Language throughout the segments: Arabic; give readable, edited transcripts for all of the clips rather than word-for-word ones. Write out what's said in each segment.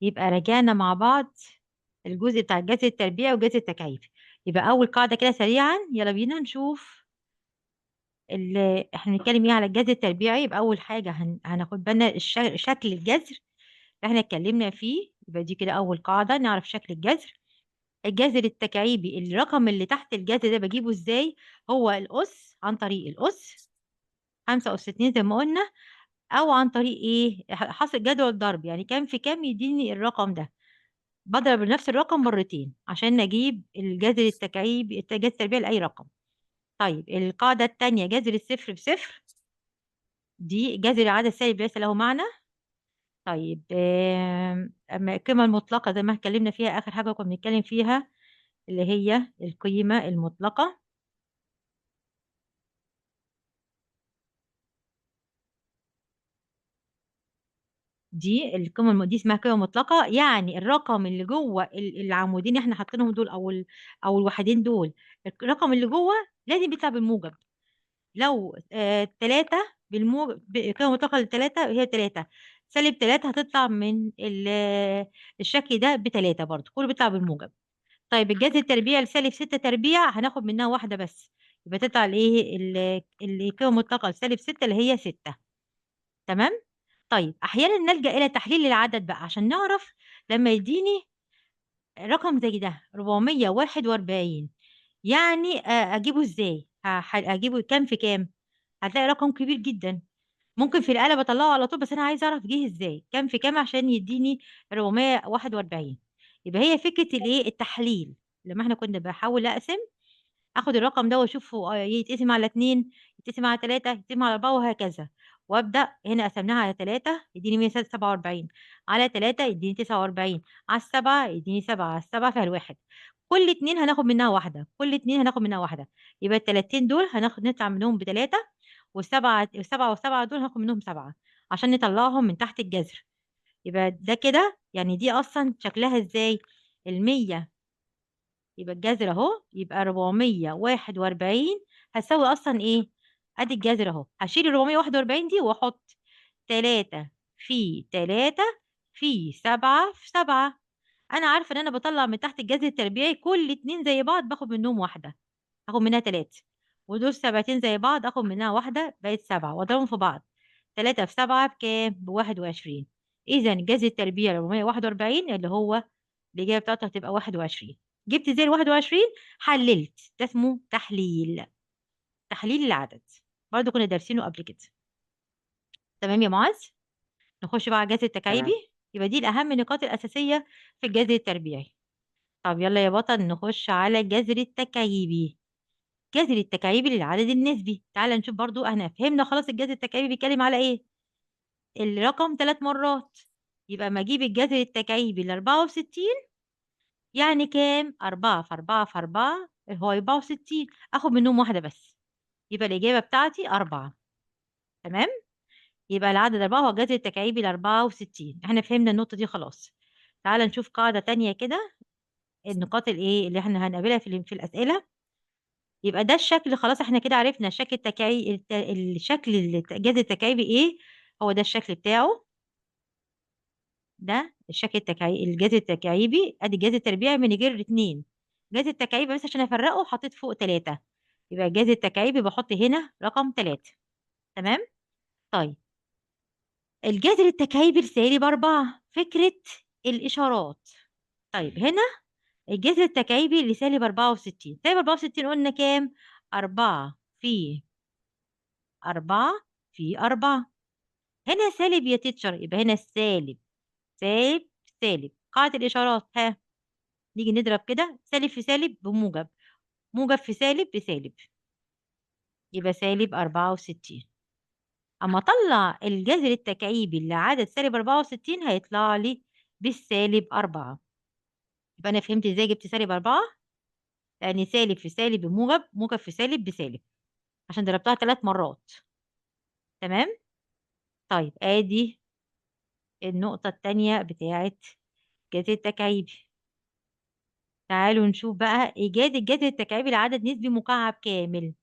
يبقى راجعنا مع بعض الجزء بتاع الجذر التربيعي والجذر التكعيبي. يبقى أول قاعدة كده سريعا، يلا بينا نشوف اللي احنا بنتكلم ايه على الجذر التربيعي. يبقى أول حاجة هناخد بالنا شكل الجذر اللي احنا اتكلمنا فيه. يبقى دي كده أول قاعدة، نعرف شكل الجذر. الجذر التكعيبي، الرقم اللي تحت الجذر ده بجيبه ازاي؟ هو الأس، عن طريق الأس 5 أس 2 زي ما قلنا، أو عن طريق ايه؟ حاصل جدول الضرب، يعني كام في كام يديني الرقم ده. بضرب نفس الرقم مرتين عشان نجيب الجذر التكعيبي، الجذر التربيعي لأي رقم. طيب القاعدة التانية، جذر الصفر بصفر، دي جذر العدد السالب ليس له معنى. طيب أما القيمة المطلقة زي ما اتكلمنا فيها آخر حاجة كنا بنتكلم فيها، اللي هي القيمة المطلقة. دي دي اسمها قيمة مطلقة، يعني الرقم اللي جوه العمودين اللي احنا حاطينهم دول، أو الوحيدين دول، الرقم اللي جوه لازم يطلع بالموجب. لو 3 بالموجب، قيمة مطلقة للتلاتة هي 3، -3 هتطلع من الشكل ده ب3 برضه، كله بيطلع بالموجب. طيب الجذر التربيع لسالب 6 تربيع هناخد منها واحدة بس، يبقى تطلع الايه القيمة المطلقة لسالب 6 اللي هي 6. تمام. طيب احيانا نلجأ الى تحليل العدد بقى عشان نعرف. لما يديني رقم زي ده 441، يعني اجيبه ازاي؟ اجيبه كام في كام؟ هتلاقي رقم كبير جدا، ممكن في الآلة بطلعه على طول، بس انا عايزه اعرف جه ازاي، كام في كام عشان يديني 441. يبقى هي فكره الايه؟ التحليل. لما احنا كنا بحاول اقسم، اخد الرقم ده واشوفه يتقسم على 2، يتقسم على 3، يتقسم على 4، وهكذا. وابدا هنا قسمناها على 3 يديني 147، على 3 يديني 49، على 7 يديني 7، على 7 فيها الواحد. كل 2 هناخد منها واحده، كل 2 هناخد منها واحده. يبقى التلاتين دول هناخد نطلع منهم ب3، والسبعة دول هناخد منهم 7 عشان نطلعهم من تحت الجذر. يبقى ده كده، يعني دي اصلا شكلها ازاي؟ المية، يبقى الجذر اهو، يبقى 441 هتساوي اصلا ايه؟ ادي الجذر اهو، هشيل ال 441 دي واحط 3 في 3 في 7 في 7. انا عارفه ان انا بطلع من تحت الجذر التربيعي كل اتنين زي بعض باخد منهم واحده، اخد منها 3. ودول سبعتين زي بعض اخد منها واحده، بقت 7 واضربهم في بعض. 3 في 7 بكام؟ ب21. اذا الجذر التربيعي 441 اللي هو الإجابة بتاعته هتبقى 21. جبت زي ال 21، حللت، ده اسمه تحليل، تحليل العدد. برضه كنا دارسينه قبل كده. تمام يا معاذ؟ نخش بقى على الجذر التكعيبي. تمام. يبقى دي الأهم النقاط الأساسية في الجذر التربيعي. طب يلا يا بطل نخش على الجذر التكعيبي. الجذر التكعيبي للعدد النسبي. تعال نشوف برضو، احنا فهمنا خلاص الجذر التكعيبي بيتكلم على ايه؟ الرقم 3 مرات. يبقى ما اجيب الجذر التكعيبي ل 64، يعني كام؟ 4 في 4 في 4 هو 64، اخد منهم واحدة بس، يبقى الإجابة بتاعتي 4. تمام. يبقى العدد 4 هو الجذر التكعيبي ل 64. احنا فهمنا النقطة دي خلاص. تعال نشوف قاعدة تانية كده، النقاط الايه اللي احنا هنقابلها في الأسئلة. يبقى ده الشكل، خلاص احنا كده عرفنا الشكل الشكل الجذر التكعيبي ايه. هو ده الشكل بتاعه، ده الشكل التكعيبي، الجذر التكعيبي. ادي الجذر التربيعي من غير 2. الجذر التكعيبي بس عشان افرقه حطيت فوق 3، يبقى الجذر التكعيبي بحط هنا رقم 3. تمام. طيب الجذر التكعيبي لسالب 4، فكرة الإشارات. طيب هنا الجذر التكعيبي لسالب 64، سالب 64 قلنا كام؟ 4 في 4 في 4. هنا سالب يا تيتشر، يبقى هنا السالب سالب سالب. قاعدة الإشارات، ها، نيجي نضرب كده سالب في سالب بموجب، موجب في سالب بسالب، يبقى سالب 64. أما أطلع الجذر التكعيبي لعدد سالب 64 هيطلع لي بالسالب 4. يبقى أنا فهمت إزاي جبت سالب 4، لأن سالب في سالب بموجب، موجب في سالب بسالب، عشان ضربتها 3 مرات. تمام. طيب آدي النقطة التانية بتاعت الجذر التكعيبي. تعالوا نشوف بقى إيجاد الجذر التكعيبي لعدد نسبي مكعب كامل،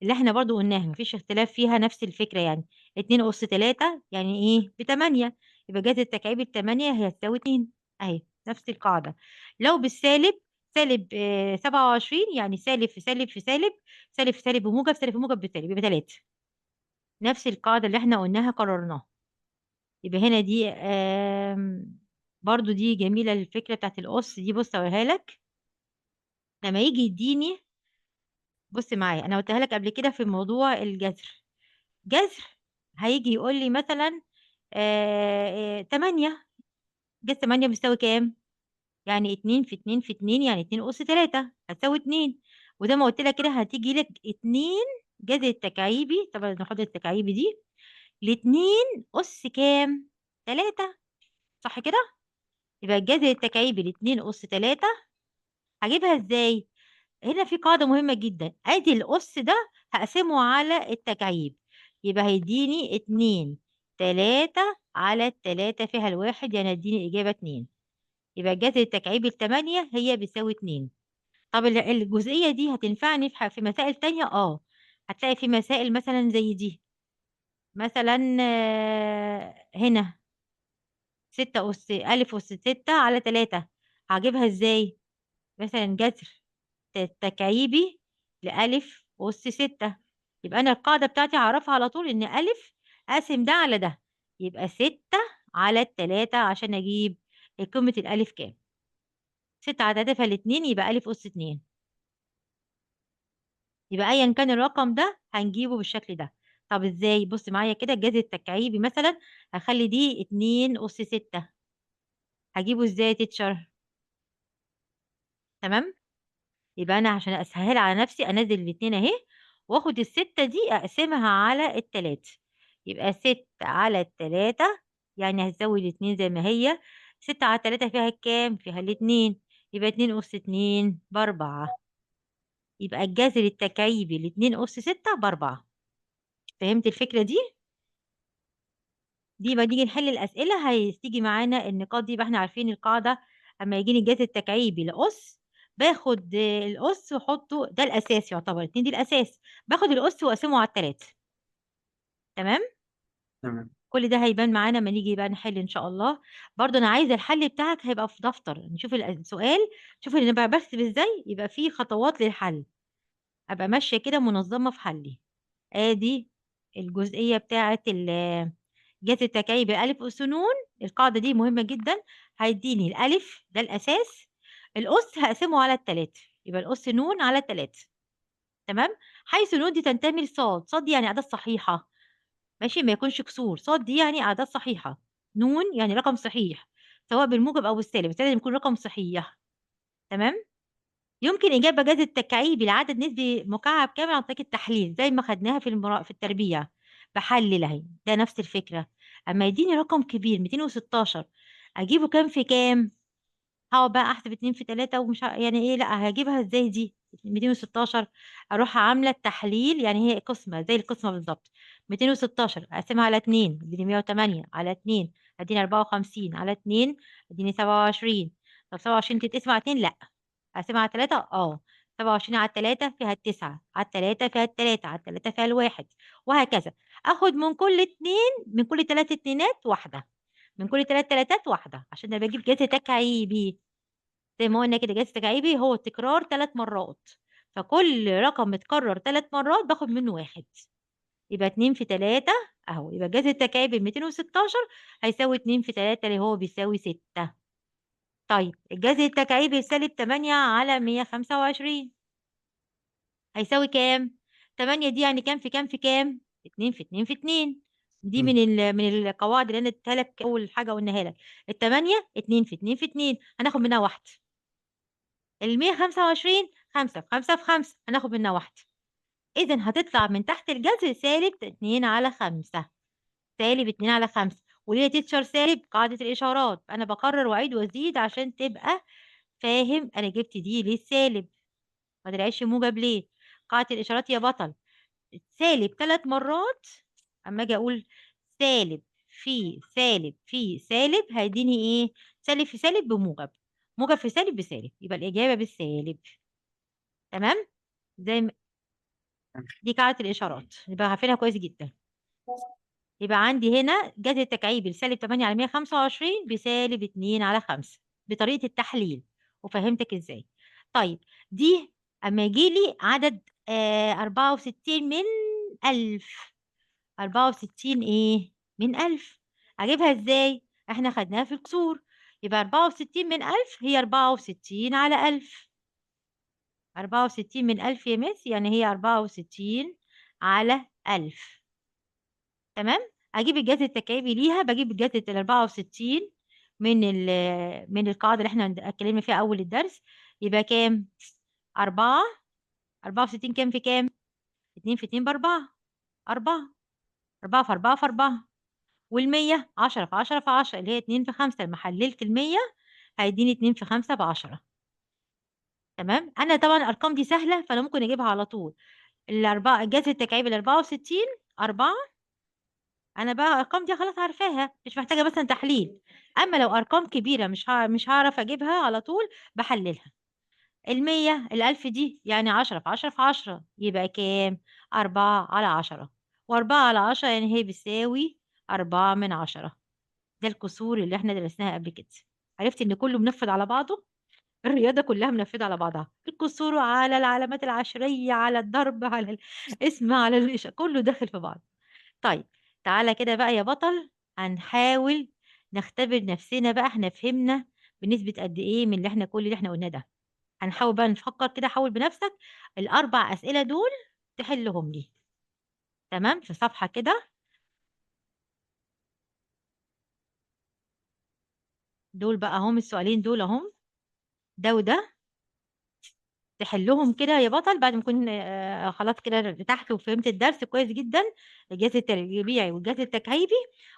اللي احنا برضو قلناها مفيش اختلاف فيها، نفس الفكرة يعني. 2 أس 3 يعني ايه؟ ب8. يبقى جذر التكعيب ال8 هي تساوي 2 أهي نفس القاعدة. لو بالسالب سالب 27 يعني سالب في سالب في سالب، سالب في سالب بموجب، سالب في موجب بسالب، يبقى 3. نفس القاعدة اللي احنا قلناها قررناها. يبقى هنا دي برضو دي جميلة الفكرة بتاعت القص دي. بص اوريها لك لما يجي يديني. بص معايا انا قلتها لك قبل كده في موضوع الجذر. جذر هيجي يقول لي مثلا 8. جذر 8 بيساوي كام؟ يعني 2 في 2 في 2 يعني 2 أس 3 هتساوي 2. وزي ما قلت لك كده هتيجي لك 2 جذر التكعيبي، طبعا ناخد التكعيبي دي ل2 أس كام؟ 3. صح كده؟ يبقى الجذر التكعيبي ل2 أس 3 هجيبها ازاي؟ هنا في قاعدة مهمة جدا. ادي الأس ده هقسمه على التكعيب، يبقى هيديني 2 3 على 3 فيها الواحد يعني هيديني إجابة 2. يبقى الجذر التكعيبي ل8 هي بيساوي 2. طب الجزئية دي هتنفعني في مسائل تانية؟ هتلاقي في مسائل مثلا زي دي. مثلا هنا 6 أس ألف أس 6 على 3 هجيبها ازاي؟ مثلا جذر تكعيبي لألف أس 6. يبقى أنا القاعدة بتاعتي هعرفها على طول إن ألف أقسم ده على ده، يبقى 6 على التلاتة عشان أجيب قيمة الألف كام. 6 على 3 فالاتنين يبقى ألف أس 2. يبقى أيا كان الرقم ده هنجيبه بالشكل ده. طب ازاي؟ بص معايا كده الجذر التكعيبي مثلا هخلي دي 2 أس 6. هجيبه ازاي يا تيتشر؟ تمام. يبقى انا عشان اسهل على نفسي انزل الاتنين اهي، واخد الستة دي اقسمها على التلاتة. يبقى 6 على 3 يعني هتساوي الاتنين زي ما هي. 6 على 3 فيها الكام؟ فيها الاتنين. يبقى 2 أس 2 ب4. يبقى الجذر التكعيبي ل2 أس 6 ب4. فهمت الفكرة دي؟ دي بقى نيجي نحل الأسئلة هتيجي معانا النقاط دي. يبقى احنا عارفين القاعدة. أما يجيني الجذر التكعيبي لأس باخد الأس وأحطه ده الأساس، يعتبر 2 دي الأساس. باخد الأس وأقسمه على التلاتة. تمام. تمام. كل ده هيبان معانا لما نيجي بقى نحل إن شاء الله. برضه أنا عايزة الحل بتاعك هيبقى في دفتر نشوف السؤال. شوف اللي أنا بكتب إزاي يبقى فيه خطوات للحل، أبقى ماشية كده منظمة في حلي. آدي الجزئية بتاعة جذر التكعيبي ألف أس نون. القاعدة دي مهمة جدا. هيديني الألف ده الأساس، الأس هقسمه على التلاتة يبقى الأس نون على التلاتة. تمام. حيث نون دي تنتمي لصاد، صاد دي يعني أعداد صحيحة. ماشي، ما يكونش كسور. صاد دي يعني أعداد صحيحة. نون يعني رقم صحيح سواء بالموجب أو بالسالب، بس لازم يكون رقم صحيح. تمام. يمكن إجابة جذر التكعيبي لعدد نسبي مكعب كامل عن طريق التحليل زي ما خدناها في التربيع. بحلل أهي ده نفس الفكرة. أما يديني رقم كبير 216 أجيبه كام في كام؟ هقعد بقى أحسب 2 في 3 ومش يعني إيه، لأ هجيبها إزاي دي 216؟ أروح عاملة التحليل يعني هي قسمة زي القسمة بالظبط. 216 أقسمها على 2 اديني 108 على 2 اديني 54 على 2 اديني 27. طب 27 تتقسم على 2؟ لأ. أقسمها على 3 27 على 3 فيها التسعة، على 3 فيها التلاتة، على 3 فيها الواحد، وهكذا. اخد من كل اتنين، من كل 3 اتنينات واحدة، من كل 3 تلاتات واحدة، عشان انا بجيب جذر تكعيبي. زي ما قلنا كده جذر تكعيبي هو تكرار 3 مرات، فكل رقم متكرر 3 مرات باخد منه واحد. يبقى 2 في 3 اهو. يبقى جذر التكعيبي 216 هيساوي 2 في 3 اللي هو بيساوي 6. طيب الجذر التكعيبي -8 على 125 هيساوي كام؟ 8 دي يعني كام في كام في كام؟ 2 في 2 في 2. دي مم. من القواعد اللي انا اديتها لك اول حاجه قلناها لك. ال8 2 في 2 في 2 هناخد منها واحده. ال 125 5 في 5 في 5 هناخد منها واحده. اذا هتطلع من تحت الجذر -2 على 5. -2 على 5. وليه يا تيتشر سالب؟ قاعده الاشارات انا بكرر واعيد وازيد عشان تبقى فاهم انا جبت دي ليه السالب، ما طلعتش موجب ليه. قاعده الاشارات يا بطل. سالب 3 مرات. اما اجي اقول سالب في سالب في سالب هيديني ايه؟ سالب في سالب بموجب، موجب في سالب بسالب، يبقى الاجابه بالسالب. تمام. زي ما دي قاعده الاشارات يبقى عارفينها كويس جدا. يبقى عندي هنا جذر التكعيبي -8/125 -2/5 بطريقة التحليل، وفهّمتك إزاي. طيب دي أمّا ييجي لي عدد 64 من 1000، 64 إيه، من 1000 أجيبها إزاي؟ إحنا خدناها في الكسور، يبقى 64 من 1000 هي 64 على 1000، 64 من 1000 يا مِس يعني هي 64 على 1000. تمام، أجيب الجذر التكعيبي ليها، باجيب الجذر ال64 من القاعدة اللي إحنا اتكلمنا فيها أول الدرس، يبقى كام؟ 4، 64 كام في كام؟ 2 في 2 ب4، 4، 4 في 4 في 4، وال100 10 في 10 في 10 اللي هي 2 في 5 لمّا حللت ال100 هيديني 2 في 5 ب10. تمام، أنا طبعًا الأرقام دي سهلة فأنا ممكن أجيبها على طول، الجذر التكعيبي ل64 4، أنا بقى الأرقام دي خلاص عارفاها، مش محتاجة مثلًا تحليل، أمّا لو أرقام كبيرة مش هاعرف أجيبها على طول باحللها، ال100 ال1000 دي يعني 10 في 10 في 10 يبقى كام؟ 4 على 10 و4 على 10 يعني هي بتساوي 4/10 ده الكسور اللي إحنا درسناها قبل كده، عرفت إن كلّه منفّذ على بعضه؟ الرياضة كلّها منفّذة على بعضها، الكسور على العلامات العشرية، على الضرب، على القسمة، على كلّه داخل في بعضه. طيب، تعالَ كده بقى يا بطل، هنحاول نختبر نفسنا بقى إحنا فهمنا بنسبة قد إيه من كل اللي إحنا قُلناه ده، هنحاول بقى نفكّر كده حاول بنفسك ال4 أسئلة دول تحلّهم لي، تمام؟ في صفحة كده، دول بقى أهم السؤالين دول أهم، ده وده، تحلّهم كده يا بطل بعد ما تكون خلاص كده ارتحت وفهمت الدرس كويس جدًا، الجذر التربيعي والجذر التكعيبي،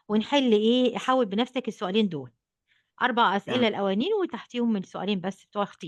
ونحل إيه، حاول بنفسك السؤالين دول. 4 تمام. أسئلة الأولانيين وتحتيهم من سؤالين بس بتوع اختيار.